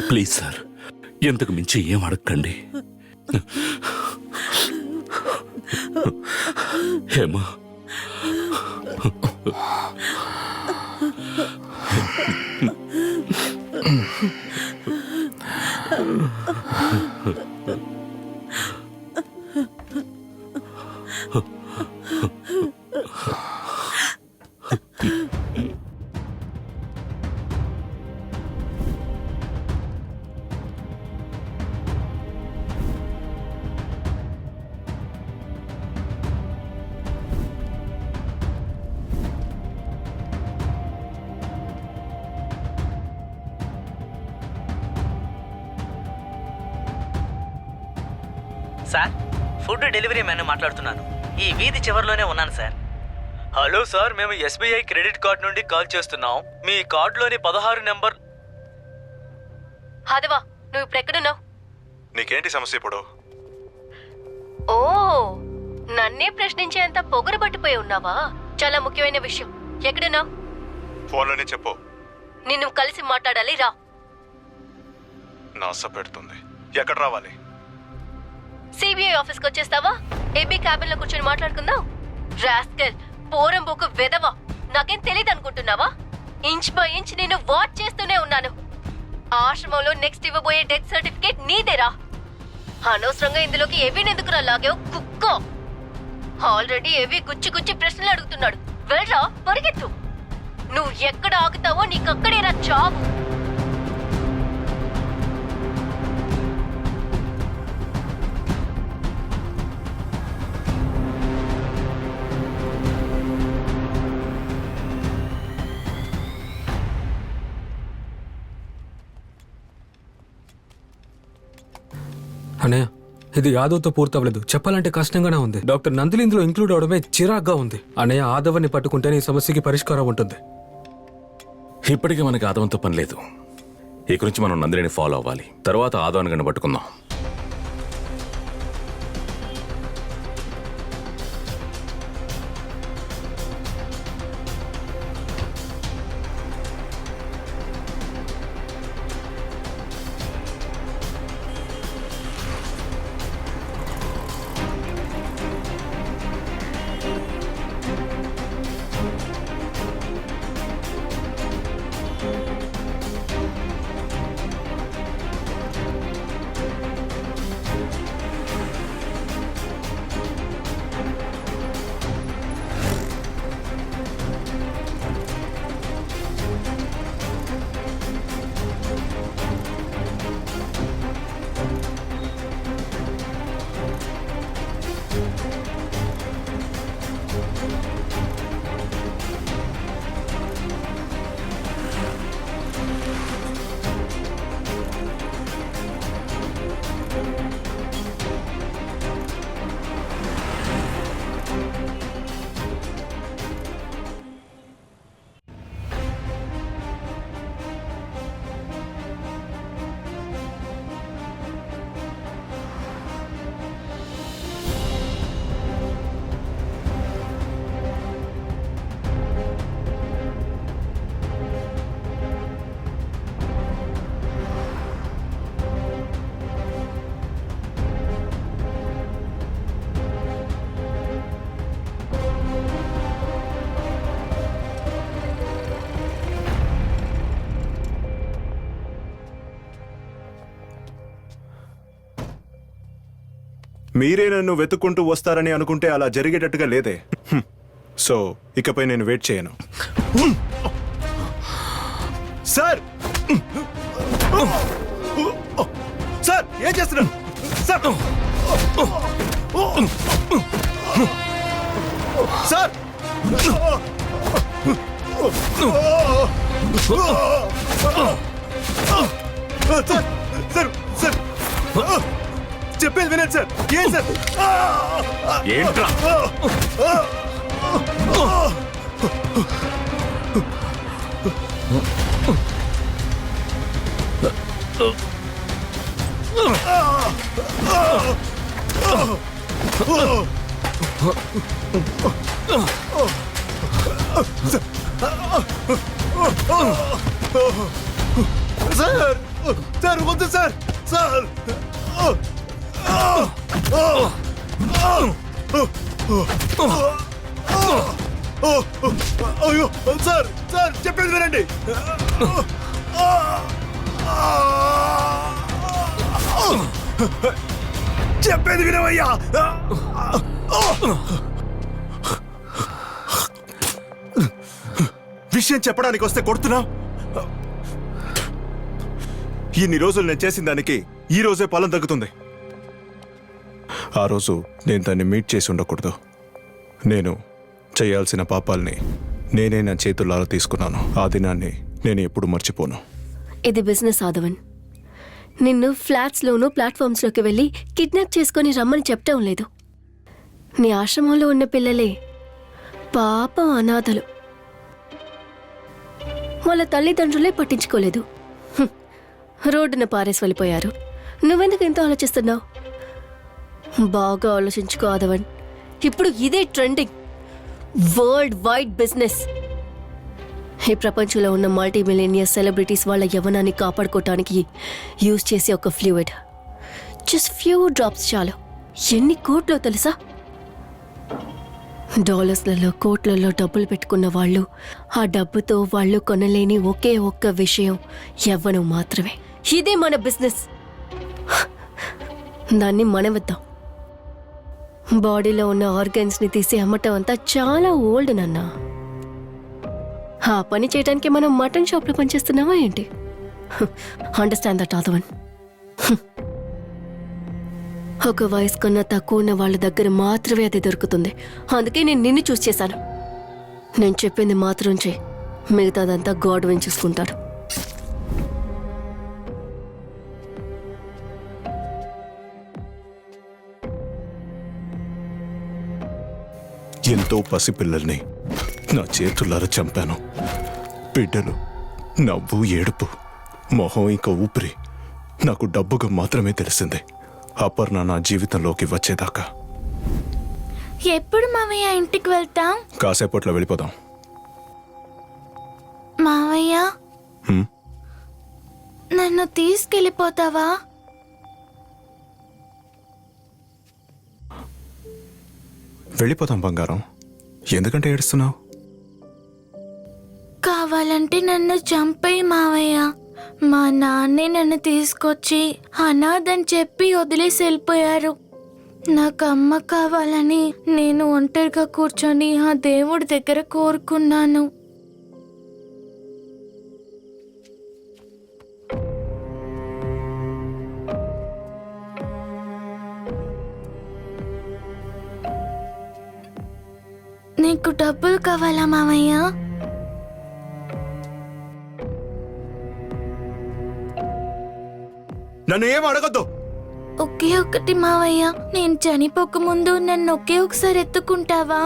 Please sir, ఎంతకు మించి ఏం అడగండి. Hema, sir, food delivery man మాట్లాడుతున్నాను. ఈ వీధి చివరిలోనే ఉన్నాను సార్. హలో సార్, మేము SBI క్రెడిట్ కార్డ్ నుండి కాల్ చేస్తున్నాం. మీ కార్డులోని 16 నెంబర్. హాదవా, నువ్వు ఇప్పుడు ఎక్కడున్నావు? నీకేంటి సమస్య ఇప్పుడు? ఓ, నన్నే ప్రశ్నించేంత పొగరు పట్టిపోయి ఉన్నావా? చాలా ముఖ్యమైన విషయం. ఎక్కడున్నావు? ఫోన్లోనే చెప్పు. నిన్ను కలిసి మాట్లాడాలి, రా. నాస పెడుతుంది. ఎక్కడ రావాలి? CBI ఆఫీస్కి వచ్చేస్తావా? AB క్యాబిన్ లో కూర్చొని మాట్లాడుకుందాం. రాస్కెల్, పోరంబోకు వెదవా, నాకేం తెలియదు అనుకుంటున్నావా? ఇంచ్ బై ఇంచ్ నేను వాచ్ చేస్తూనే ఉన్నాను. ఆశ్రమంలో నెక్స్ట్ ఇవ్వబోయే డెత్ సర్టిఫికేట్ నీదేరా. అనవసరంగా ఇందులోకి ఏవీని ఎందుకురా లాగావు, కుక్కో. ఆల్రెడీ ఏవీ గుచ్చి గుచ్చి ప్రశ్నలు అడుగుతున్నాడు. వెళ్ళరా, పరిగెత్తు. నువ్వు ఎక్కడ ఆగుతావో నీకక్కడేరా చావు. అన్నయ్య, ఇది యాదవ్తో పూర్తవలేదు. చెప్పాలంటే కష్టంగానే ఉంది. డాక్టర్ నందిని ఇందులో ఇంక్లూడ్ అవడమే చిరాగ్గా ఉంది. అన్నయ్య, ఆదవ్ని పట్టుకుంటేనే ఈ సమస్యకి పరిష్కారం ఉంటుంది. ఇప్పటికీ మనకి ఆదవంతో పని లేదు. ఈ గురించి మనం నందిని ఫాలో అవ్వాలి. తర్వాత ఆదవాన్ని గంట పట్టుకుందాం. మీరే నన్ను వెతుక్కుంటూ వస్తారని అనుకుంటే అలా జరిగేటట్టుగా లేదే. సో ఇకపై నేను వెయిట్ చేయను. సార్, సార్ ఏం చేస్తున్నారు సార్? సార్, సార్, సార్, చెప్పేది వినండి సార్. ఏం సార్? ఏంట్రా? సార్ సార్ వద్దు సార్ సార్ అయ్యో సార్ సార్ చెప్పేది వినండి చెప్పేది వినవయ్యా విషయం చెప్పడానికి వస్తే కొడుతున్నా ఇన్ని రోజులు నేను చేసిన దానికి ఈ రోజే ఫలం తగ్గుతుంది ఆ రోజు నేను దాన్ని మీట్ చేసి ఉండకూడదు నేను చేయాల్సిన పాపాల్ని నేనే నా చేతులారా తీసుకున్నాను ఆ దినాన్ని నేను ఎప్పుడు మర్చిపోను ఇది బిజినెస్ ఆదవన్. నిన్ను ఫ్లాట్స్లోనూ ప్లాట్ఫామ్స్లోకి వెళ్ళి కిడ్నాప్ చేసుకొని రమ్మని చెప్పటం లేదు. నీ ఆశ్రమంలో ఉన్న పిల్లలే పాపం అనాథలు. వాళ్ళ తల్లిదండ్రులే పట్టించుకోలేదు. రోడ్డున పారేసి వెళ్ళిపోయారు. నువ్వెందుకు ఎంతో ఆలోచిస్తున్నావు? బాగా ఆలోచించుకో ఆదవన్. ఇప్పుడు ఇదే ట్రెండింగ్, వరల్డ్ వైడ్ బిజినెస్. ఈ ప్రపంచంలో ఉన్న మల్టీ మిలియనియర్ సెలబ్రిటీస్ వాళ్ళ యవ్వనాన్ని కాపాడుకోవటానికి యూజ్ చేసే ఒక ఫ్లూయిడ్. జస్ట్ ఫ్యూ డ్రాప్స్ చాలు. ఎన్ని కోట్లో తెలుసా? డాలర్స్లలో కోట్లలో డబ్బులు పెట్టుకున్న వాళ్ళు, ఆ డబ్బుతో వాళ్ళు కొనలేని ఒకే ఒక్క విషయం యవ్వనం మాత్రమే. ఇదే మన బిజినెస్. దాన్ని మనమిద్దాం. బాడీలో ఉన్న ఆర్గన్స్ని తీసి అమ్మటం అంతా చాలా ఓల్డ్ నాన్న. ఆ పని చేయడానికి మనం మటన్ షాప్లో పనిచేస్తున్నావా ఏంటి? Understand that Aadhavan. ఒక వయసు కన్నా తక్కువ ఉన్న వాళ్ళ దగ్గర మాత్రమే అది దొరుకుతుంది. అందుకే నేను నిన్ను చూస్ చేశాను. నేను చెప్పింది మాత్రం చేయి, మిగతాదంతా గాడ్ విన్ చూసుకుంటాడు. ఎంతో పసిపిల్లల్ని నా చేతులారా చంపాను. బిడ్డలు నవ్వు ఏడుపు, మొహం ఇంకా ఊపిరి నాకు డబ్బుగా మాత్రమే తెలిసింది. అపర్ణ నా జీవితంలోకి వచ్చేదాకా. ఎప్పుడు మావయ్య ఇంటికి వెళ్తాం? కాసేపట్లో వెళ్ళిపోదాం. మావయ్య హ్మ్? నన్ను తీసుకెళ్ళిపోతావా? వెళ్ళిపోదాం బంగారం. ఎందుకంటే ఏడుస్తున్నావు? కావాలంటే నన్ను చంపేయి మావయ్య. మా నాన్నే నన్ను తీసుకొచ్చి అనాథని చెప్పి వదిలేసి వెళ్ళిపోయారు. నాకు అమ్మ కావాలని నేను ఒంటరిగా కూర్చొని ఆ దేవుడి దగ్గర కోరుకున్నాను. నీకు డబ్బులు కావాలా మావయ్య? నన్ను ఏం అడగద్దు. ఒకే ఒక్కటి మావయ్య, నేను చనిపోక ముందు నన్ను ఒకే ఒకసారి ఎత్తుకుంటావా?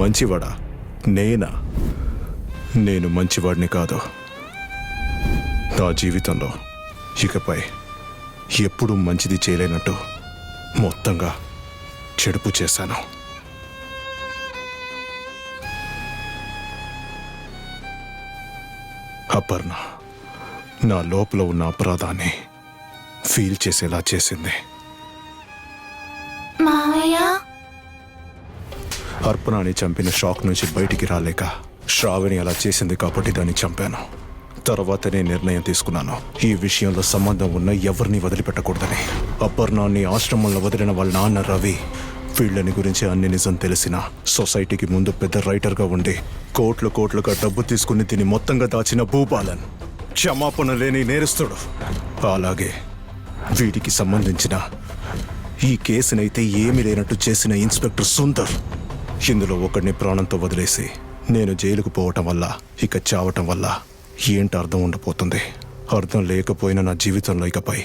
మంచివాడా? నేనా? నేను మంచివాడిని కాదు. నా జీవితంలో ఇకపై ఎప్పుడూ మంచిది చేయలేనట్టు మొత్తంగా చెడుపు చేశాను. అపర్ణ నా లోపల ఉన్న అపరాధాన్ని ఫీల్ చేసేలా చేసింది. మావయ్య అర్పణని చంపిన షాక్ నుంచి బయటికి రాలేక శ్రావణి అలా చేసింది కాబట్టి దాన్ని చంపాను. తర్వాతనే నిర్ణయం తీసుకున్నాను, ఈ విషయంలో సంబంధం ఉన్న ఎవరిని వదిలిపెట్టకూడదని. అపర్ణాన్ని ఆశ్రమంలో వదిలిన వాళ్ళ నాన్న రవి వీళ్ళని గురించి అన్ని నిజం తెలిసిన సొసైటీకి ముందు పెద్ద రైటర్గా ఉండి కోట్లుగా డబ్బు తీసుకుని దీన్ని మొత్తంగా దాచిన భూపాలన్ క్షమాపణ లేని నేరస్తుడు. అలాగే వీటికి సంబంధించిన ఈ కేసునైతే ఏమీ లేనట్టు చేసిన ఇన్స్పెక్టర్ సుందర్. ఇందులో ఒకడిని ప్రాణంతో వదిలేసి నేను జైలుకు పోవటం వల్ల, ఇక చావటం వల్ల ఏంటి అర్థం ఉండబోతుంది? అర్థం లేకపోయినా నా జీవితంలో ఇకపై